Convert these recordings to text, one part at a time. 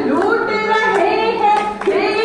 लूट रहे हैं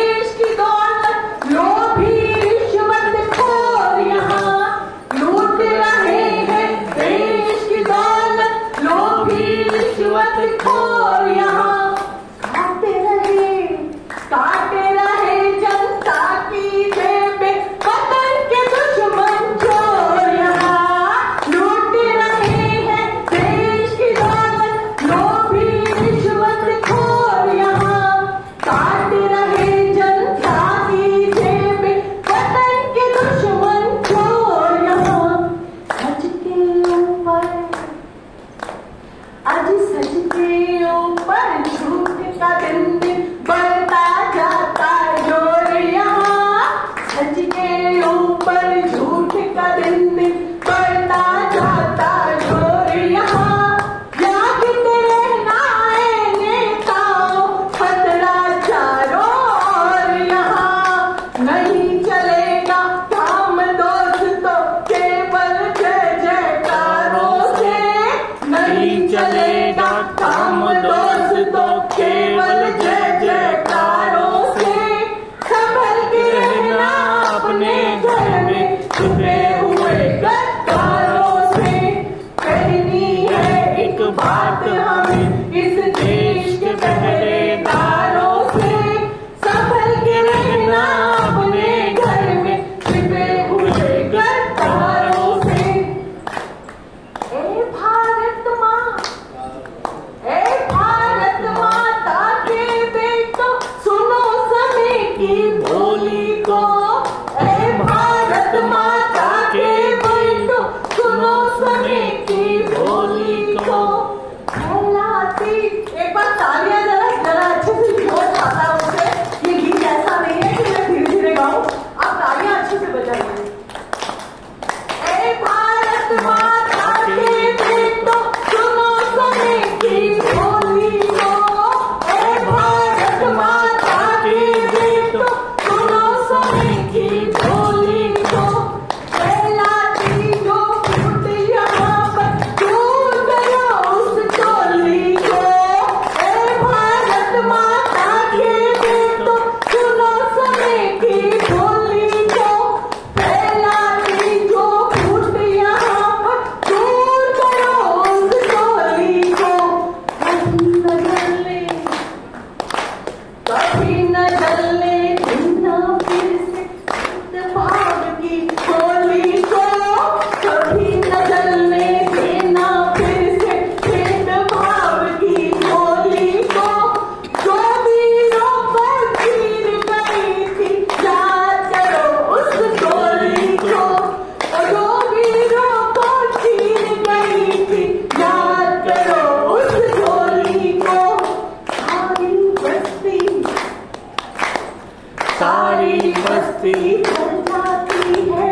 बस्ती जल जाती है,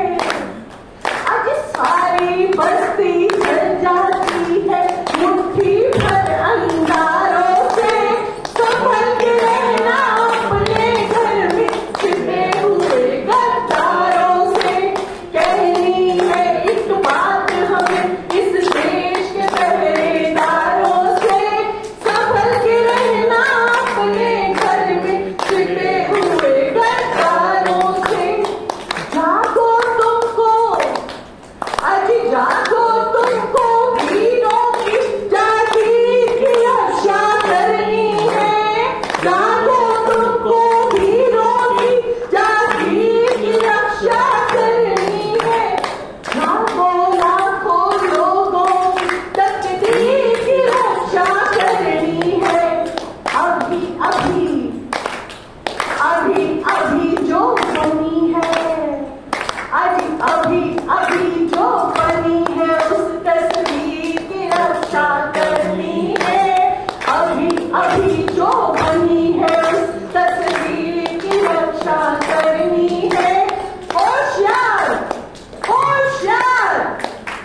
आज सारी बस्ती जल जाती है। मुट्ठी भर अंगारों से संभल के रहना अपने घर में, छिपे हुए गद्दारों से। कहनी है एक बात हमें इस देश के पहरेदारों से, संभल के रहना अपने घर में, छिपे हुए गद्दारों से। जागो तुमको, आज जागो तुमको, वीरों की जागीर की रक्षा करनी है। जागो तुमको, वीरों की जागीर की रक्षा करनी है। लाखों लाखों लोगों की तकदीर की रक्षा करनी है। अभी अभी अभी अभी जो बनी है, आज अभी अभी जो बनी है, उस तस्वीर की रक्षा करनी है। अभी अभी जो बनी है, उस तस्वीर की रक्षा करनी है। होशियार होशियार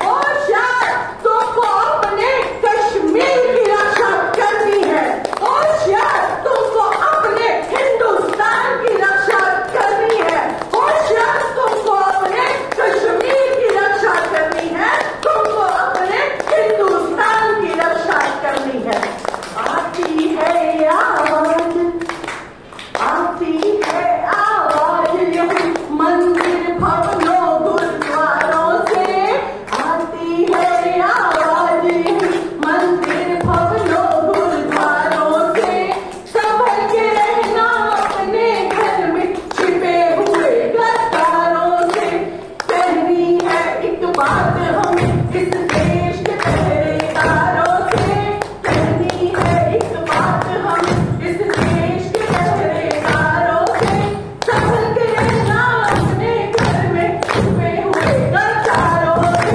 होशियार, तुमको अपने कश्मीर की रक्षा करनी है। होशियार, तुमको अपने हिंदुस्तान की रक्षा करनी है। होशियार, तुमको अपने कश्मीर की रक्षा करनी है। तुमको अपने हिंदुस्तान की रक्षा करनी है। आती है आवाज, आती है आवाज यही मंदिर भवनों गुरुद्वारों से। आती है आवाज यही मंदिर भवनों गुरुद्वारों से। संभल के रहना अपने घर में, छिपे हुए गद्दारों से। कहनी है एक बात हमें इस देश के पहरेदारों से। कहनी है एक बात हमें इस देश के पहरेदारों से। संभल के रहना अपने घर में, छिपे हुए गद्दारों से।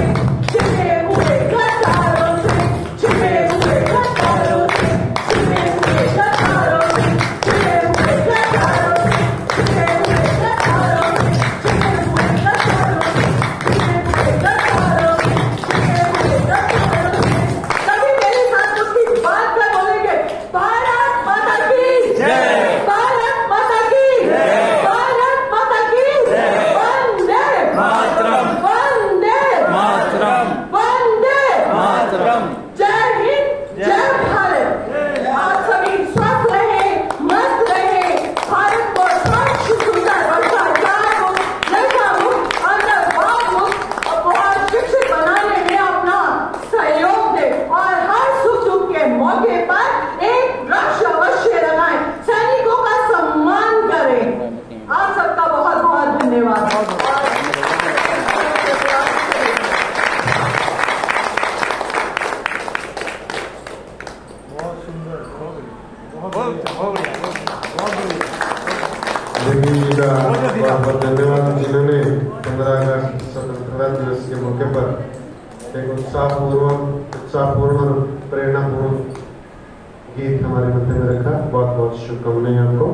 छिपे हुए गद्दारों से, छिपे हुए गद्दारों से, छिपे हुए गद्दारों से, छिपे हुए गद्दारों से, छिपे हुए गद्दारों से, छिपे हुए गद्दारों से, छिपे हुए गद्दारों से, छिपे हुए गद्दारों से। सभी मेरे साथ उसकी बात कर बोलेंगे, भारत माता की जय, भारत माता की जय, भारत माता की जय। वंदे मातरम, वंदे मातरम, वंदे मातरम। जय हिंद, जय भारत। आप सभी स्वस्थ रहे, मस्त रहे। भारत को स्वच्छ सुंदर भ्रष्टाचार को नशा मुक्त, अंधभाव मुक्त और बहुत शिक्षित बनाने में अपना सहयोग दे और हर सुख दुख के मौके पर एक वृक्ष अवश्य लगाएं। सैनिकों का सम्मान करें। आप सबका बहुत बहुत धन्यवाद। जगदीश जी का बहुत बहुत धन्यवाद, जिन्होंने 15 अगस्त स्वतंत्रता दिवस के मौके पर एक उत्साहपूर्ण और प्रेरणापूर्ण गीत हमारे मध्य में रखा। बहुत बहुत शुभकामनाएं आपको।